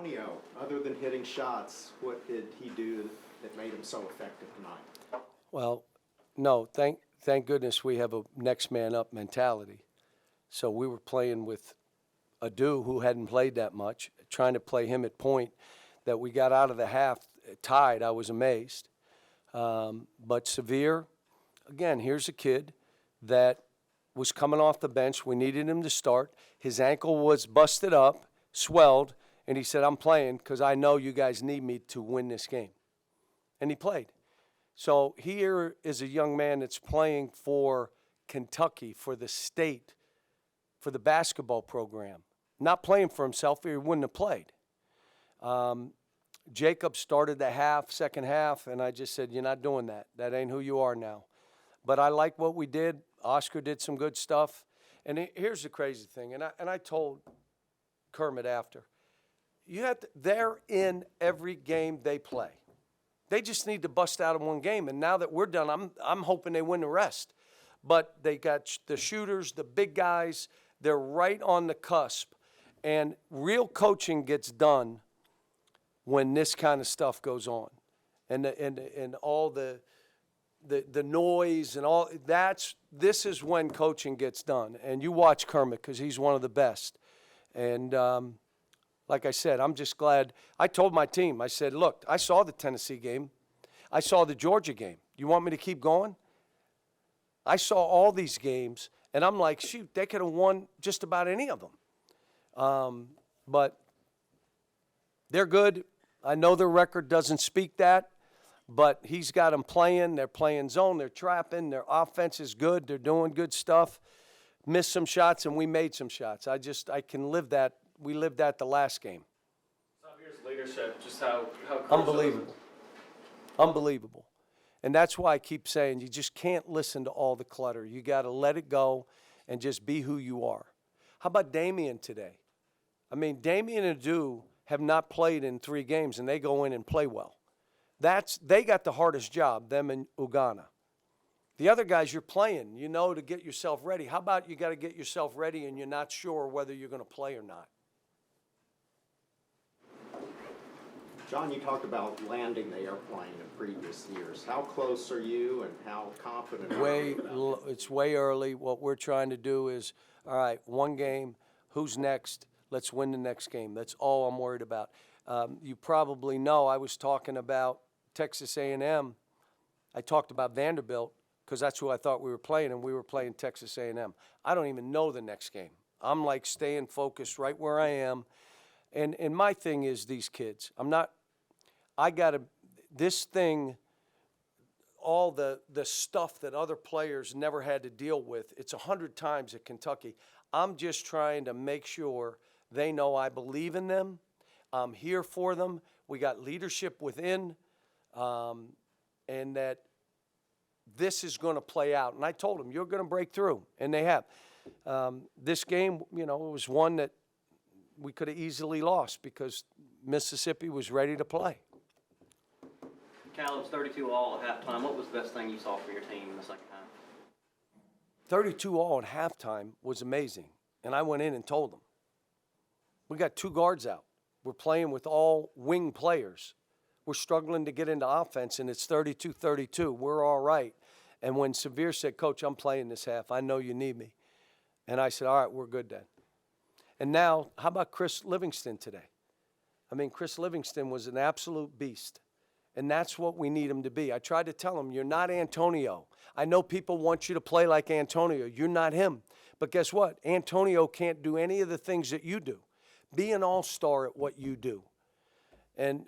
Antonio, other than hitting shots, what did he do that made him so effective tonight? Well, no, thank goodness we have a next man up mentality. So we were playing with Adu, who hadn't played that much, trying to play him at point. That we got out of the half tied, I was amazed. But Severe, again, here's a kid that was coming off the bench. We needed him to start. His ankle was busted up, swelled, and he said, I'm playing because I know you guys need me to win this game. And he played. So here is a young man that's playing for Kentucky, for the state, for the basketball program. Not playing for himself, or he wouldn't have played. Jacob started the second half, and I just said, you're not doing that. That ain't who you are now. But I like what we did. Oscar did some good stuff. And here's the crazy thing, and I told Kermit after. They're in every game they play. They just need to bust out in one game. And now that we're done, I'm hoping they win the rest. But they got the shooters, the big guys. They're right on the cusp. And real coaching gets done when this kind of stuff goes on. And all the noise and all this is when coaching gets done. And you watch Kermit because he's one of the best. And like I said, I'm just glad. I told my team, I said, look, I saw the Tennessee game. I saw the Georgia game. You want me to keep going? I saw all these games, and I'm like, shoot, they could have won just about any of them. But they're good. I know their record doesn't speak that, but he's got them playing. They're playing zone. They're trapping. Their offense is good. They're doing good stuff. Missed some shots, and we made some shots. I can live that. We lived that the last game. Xavier's leadership, just how unbelievable. Unbelievable. And that's why I keep saying you just can't listen to all the clutter. You got to let it go and just be who you are. How about Damian today? I mean, Damian and Adu have not played in 3 games, and they go in and play well. They got the hardest job, them and Ugana. The other guys, you're playing, to get yourself ready. How about you got to get yourself ready and you're not sure whether you're going to play or not? John, you talked about landing the airplane in previous years. How close are you and how confident are you? It's way early. What we're trying to do is, all right, one game, who's next? Let's win the next game. That's all I'm worried about. You probably know I was talking about Texas A&M. I talked about Vanderbilt because that's who I thought we were playing, and we were playing Texas A&M. I don't even know the next game. I'm like staying focused right where I am. And my thing is these kids. This thing, all the stuff that other players never had to deal with, it's 100 times at Kentucky. I'm just trying to make sure they know I believe in them. I'm here for them. We got leadership within, and that this is going to play out. And I told them, you're going to break through, and they have. This game, it was one that we could have easily lost because Mississippi was ready to play. Cal, it was 32 all at halftime. What was the best thing you saw for your team in the second half? 32 all at halftime was amazing. And I went in and told them, we got 2 guards out. We're playing with all wing players. We're struggling to get into offense, and it's 32-32. We're all right. And when Severe said, Coach, I'm playing this half. I know you need me. And I said, all right, we're good then. And now, how about Chris Livingston today? I mean, Chris Livingston was an absolute beast. And that's what we need him to be. I tried to tell him, you're not Antonio. I know people want you to play like Antonio. You're not him. But guess what? Antonio can't do any of the things that you do. Be an all-star at what you do. And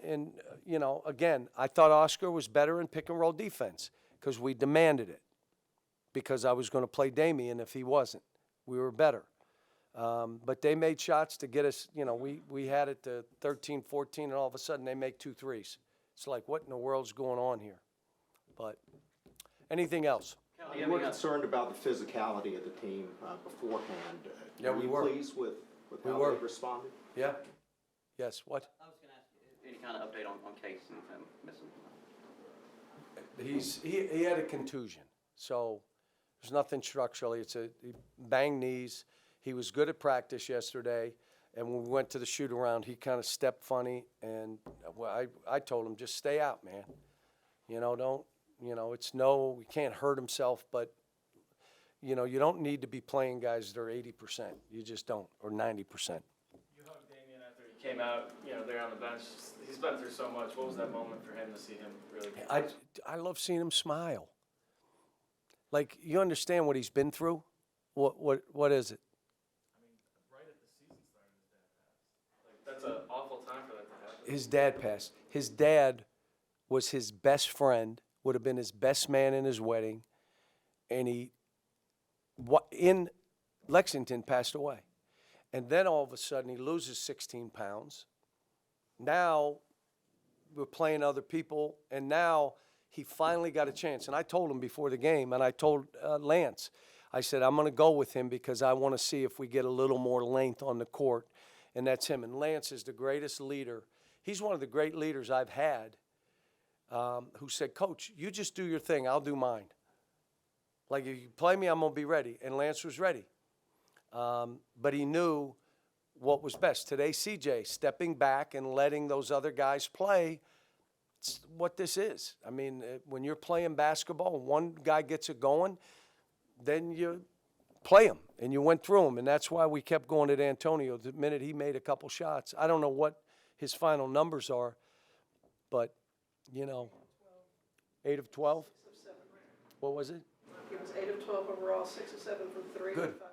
again, I thought Oscar was better in pick-and-roll defense because we demanded it because I was going to play Damian if he wasn't. We were better. But they made shots to get us, we had it to 13, 14, and all of a sudden they make 2 threes. It's like, what in the world's going on here? But anything else? You were concerned about the physicality of the team beforehand. Yeah, we were. Are you pleased with how they responded? Yeah. Yes, what? I was going to ask you, any kind of update on Case and him missing? He had a contusion, so there's nothing structurally. He banged knees. He was good at practice yesterday. And when we went to the shoot around, he kind of stepped funny, and well, I told him, just stay out, man. You know, don't, you know, he can't hurt himself, but, you know, you don't need to be playing guys that are 80%. You just don't, or 90%. You hugged Damian after he came out, you know, there on the bench. He's been through so much. What was that moment for him to see him really get I love seeing him smile. Like, you understand what he's been through? What is it? I mean, right at the season started, his dad passed. Like, that's an awful time for that to happen. His dad passed. His dad was his best friend, would have been his best man in his wedding, and he, in Lexington, passed away. And then all of a sudden he loses 16 pounds. Now we're playing other people, and now he finally got a chance. And I told him before the game, and I told Lance, I said, I'm going to go with him because I want to see if we get a little more length on the court, and that's him. And Lance is the greatest leader. He's one of the great leaders I've had, who said, Coach, you just do your thing. I'll do mine. Like, if you play me, I'm going to be ready. And Lance was ready. But he knew what was best. Today, CJ, stepping back and letting those other guys play, it's what this is. I mean, when you're playing basketball, one guy gets it going, then you play him, and you went through him. And that's why we kept going at Antonio the minute he made a couple shots. I don't know what his final numbers are, but, you know, 8 of 12? 6 of 7. What was it? He was 8 of 12 overall, 6 of 7 from 3. Good. 5